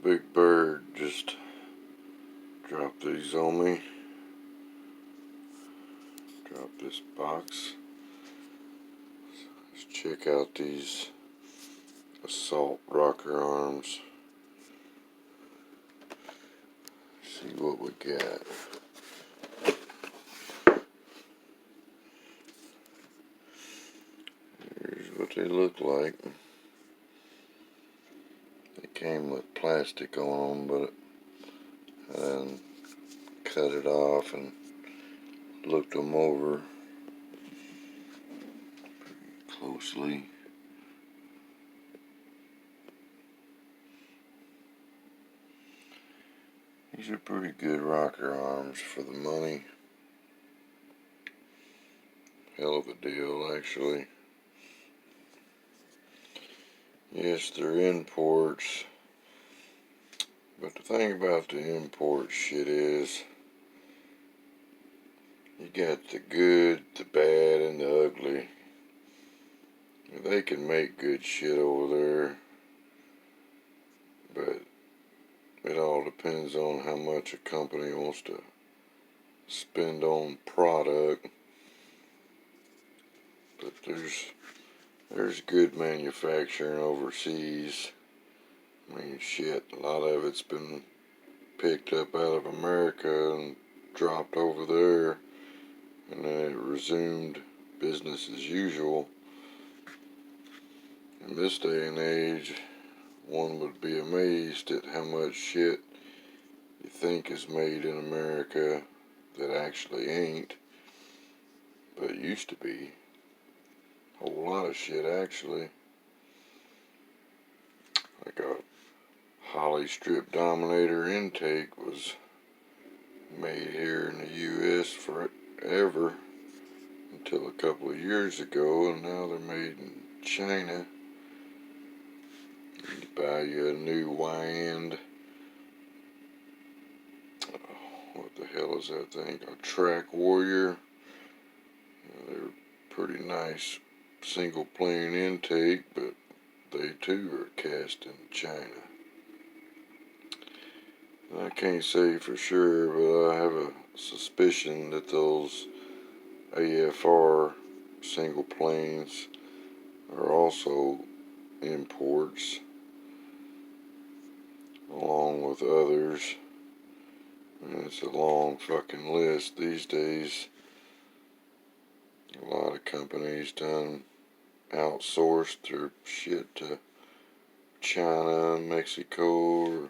big bird just dropped these on me. Dropped this box. Let's check out these assault rocker arms. See what we got. Here's what they look like. They came with plastic on them, but I cut it off and looked them over closely. These are pretty good rocker arms for the money. Hell of a deal, actually. Yes, they're imports, but the thing about the import shit is you got the good, the bad, and the ugly. They can make good shit over there, but it all depends on how much a company wants to spend on product. But there's good manufacturing overseas. I mean, shit, a lot of it's been picked up out of America and dropped over there, and then it resumed business as usual. In this day and age, one would be amazed at how much shit you think is made in America that actually ain't, but it used to be. A whole lot of shit, actually. Like a Holly strip dominator intake was made here in the U.S. forever until a couple of years ago, and now they're made in China. You buy you a new Y-end, what the hell is that thing? A Track Warrior. They're pretty nice single plane intake, but they too are cast in China. And I can't say for sure, but I have a suspicion that those AFR single planes are also imports, along with others. And it's a long fucking list these days. A lot of companies done outsourced their shit to China, Mexico, or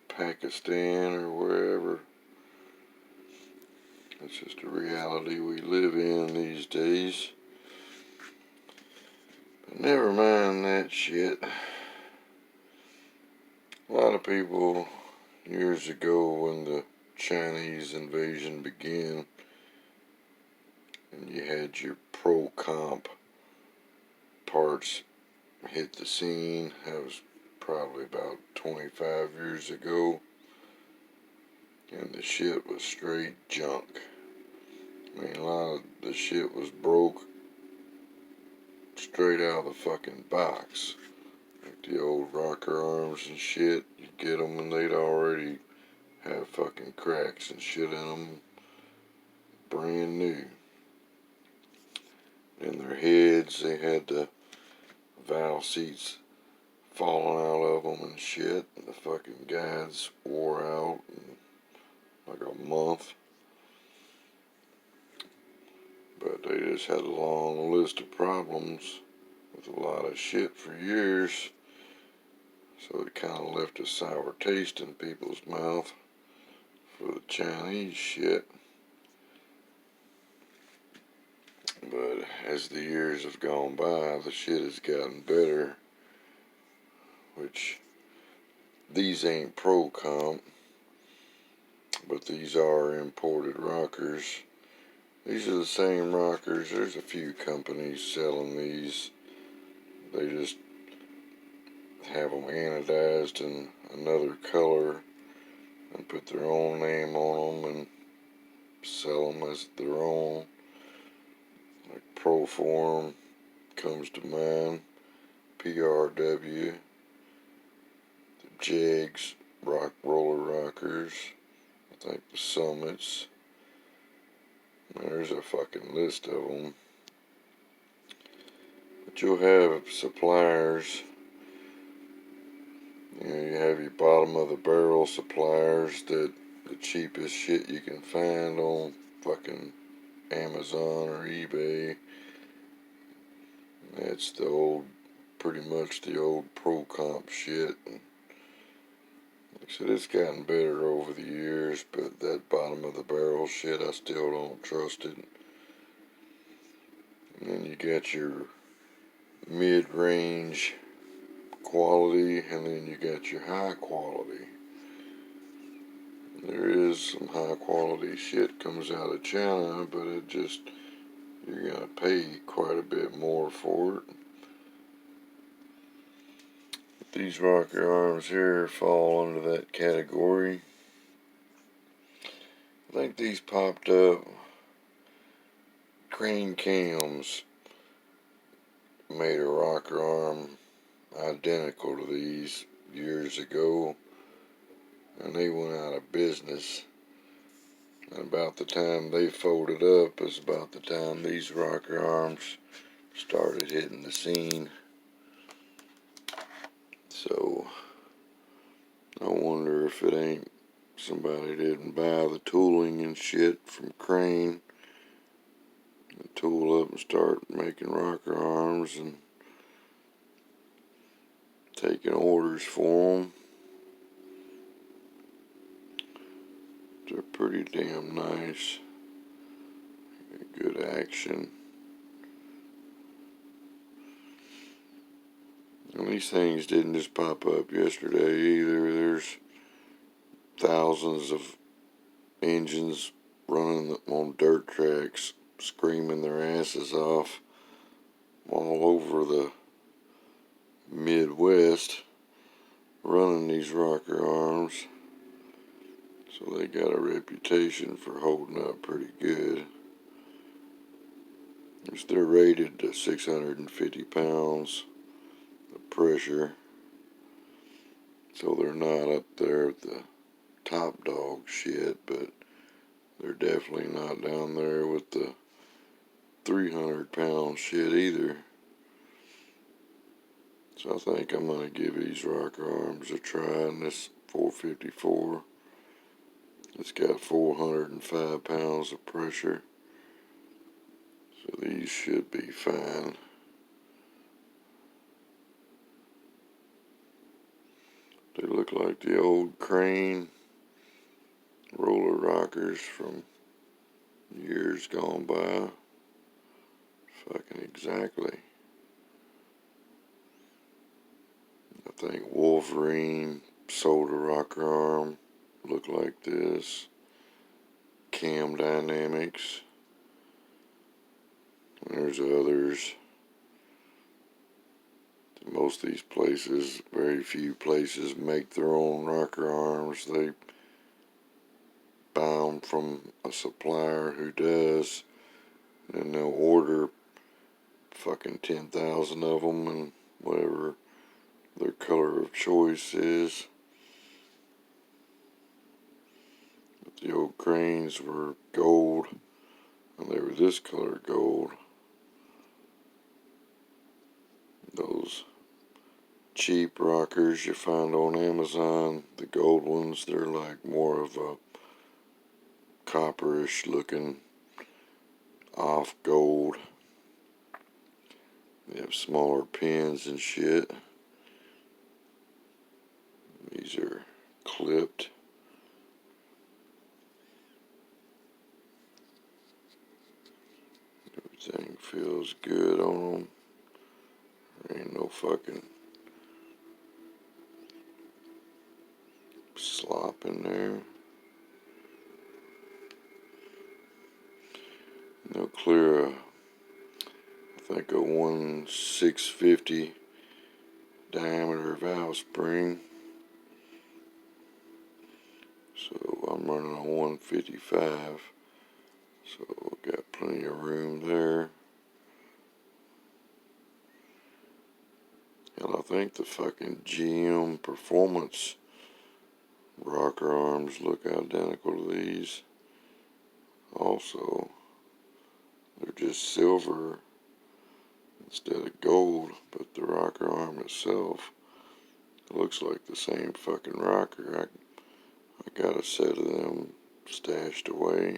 Pakistan, or wherever. It's just a reality we live in these days. But never mind that shit. A lot of people years ago, when the Chinese invasion began, and you had your pro-comp parts hit the scene, that was probably about 25 years ago, and the shit was straight junk. I mean, a lot of the shit was broke straight out of the fucking box. Like the old rocker arms and shit, you get them and they'd already have fucking cracks and shit in them, brand new. In their heads, they had the valve seats falling out of them and shit, and the fucking guides wore out in like a month. But they just had a long list of problems with a lot of shit for years, so it kind of left a sour taste in people's mouth for the Chinese shit. But as the years have gone by, the shit has gotten better, which these ain't pro-comp, but these are imported rockers. These are the same rockers. There's a few companies selling these. They just have them anodized in another color and put their own name on them and sell them as their own. Like Proform comes to mind, PRW, Jegs roller rockers. I think the Summits. There's a fucking list of them. But you'll have suppliers. You have your bottom of the barrel suppliers that the cheapest shit you can find on fucking Amazon or eBay. That's the old, pretty much the old pro comp shit. And like I said, it's gotten better over the years, but that bottom of the barrel shit, I still don't trust it. And then you got your mid-range quality, and then you got your high quality. There is some high quality shit comes out of China, but it just, you're gonna pay quite a bit more for it. These rocker arms here fall under that category. I think these popped up. Crane Cams made a rocker arm identical to these years ago, and they went out of business. And about the time they folded up is about the time these rocker arms started hitting the scene. So I wonder if it ain't somebody didn't buy the tooling and shit from Crane and tool up and start making rocker arms and taking orders for them. They're pretty damn nice. Good action. And these things didn't just pop up yesterday either. There's thousands of engines running on dirt tracks, screaming their asses off all over the Midwest, running these rocker arms. So they got a reputation for holding up pretty good. They're rated to 650 pounds of pressure, so they're not up there at the top dog shit, but they're definitely not down there with the 300-pound shit either. So I think I'm going to give these rocker arms a try in this 454. It's got 405 pounds of pressure, so these should be fine. They look like the old Crane roller rockers from years gone by. Fucking exactly. I think Wolverine sold a rocker arm. Look like this. Cam Dynamics. There's others. Most of these places, very few places, make their own rocker arms. They buy them from a supplier who does, and they'll order fucking 10,000 of them and whatever their color of choice is. But the old Cranes were gold, and they were this color gold. Those cheap rockers you find on Amazon, the gold ones, they're like more of a copperish looking off gold. They have smaller pins and shit. These are clipped. Everything feels good on them. There ain't no fucking slop in there. They'll clear I think a 1/650 diameter valve spring. So I'm running on 155. So got plenty of room there. Hell, I think the fucking GM Performance rocker arms look identical to these. Also, they're just silver instead of gold, but the rocker arm itself looks like the same fucking rocker. I got a set of them stashed away.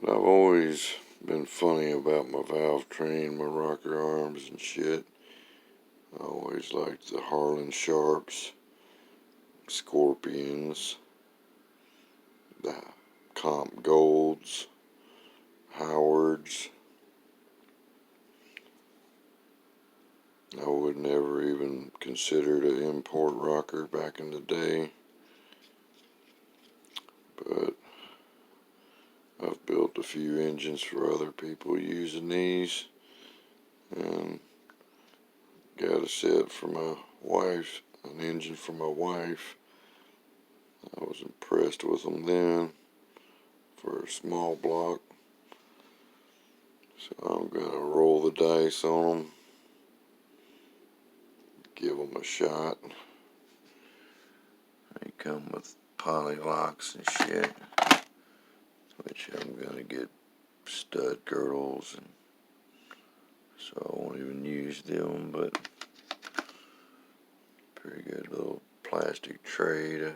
But I've always been funny about my valve train, my rocker arms and shit. I always liked the Harlan Sharps, Scorpions, the Comp Golds, Howards. I would never even consider an import rocker back in the day, but I've built a few engines for other people using these, and got a set for my wife, an engine for my wife. I was impressed with them then for a small block, so I'm gonna roll the dice on them, give them a shot. They come with poly locks and shit, which I'm gonna get stud girdles, and so I won't even use them, but pretty good little plastic tray to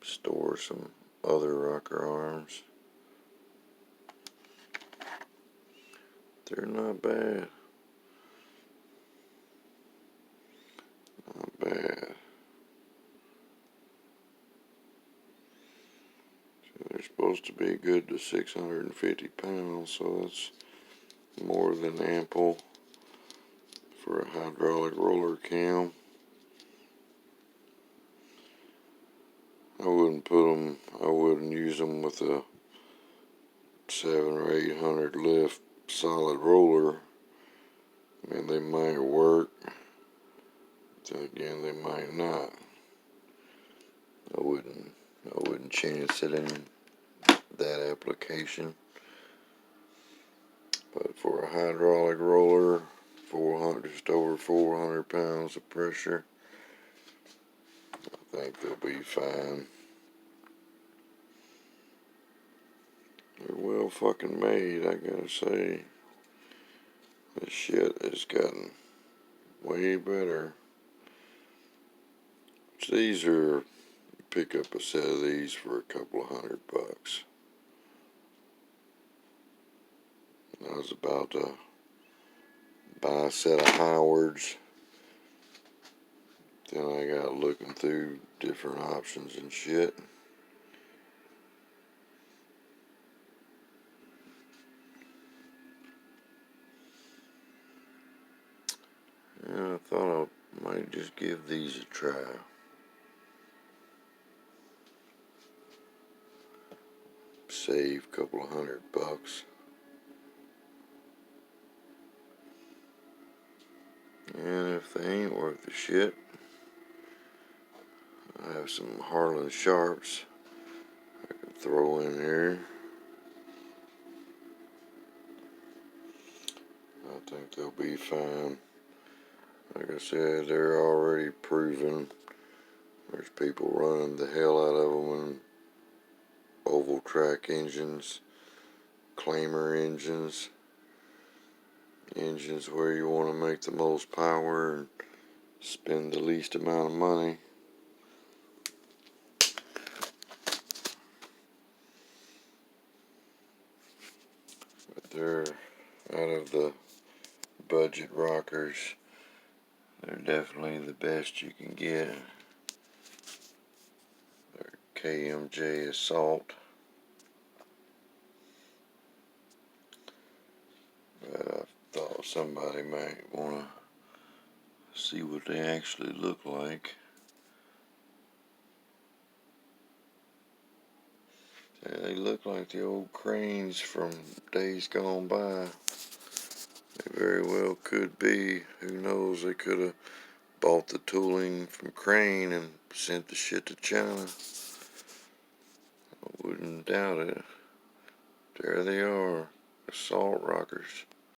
store some other rocker arms. They're not bad. Not bad. So they're supposed to be good to 650 pounds, so that's more than ample for a hydraulic roller cam. I wouldn't use them with a 700 or 800 lift solid roller. I mean, they might work, then again, they might not. I wouldn't chance it in that application. But for a hydraulic roller, just over 400 pounds of pressure, I think they'll be fine. They're well fucking made, I gotta say. This shit has gotten way better. These are, pick up a set of these for a couple of $100. I was about to buy a set of Howards. Then I got looking through different options and shit. And I thought I might just give these a try. Save a couple of $100. And if they ain't worth the shit, I have some Harlan Sharps I could throw in here. I think they'll be fine. Like I said, they're already proven. There's people running the hell out of them in oval track engines, claimer engines, engines where you want to make the most power and spend the least amount of money. But they're, out of the budget rockers, they're definitely the best you can get. They're KMJ Assault. But I thought somebody might want to see what they actually look like. Yeah, they look like the old cranes from days gone by. They very well could be. Who knows? They could have bought the tooling from Crane and sent the shit to China. I wouldn't doubt it. There they are, assault rockers.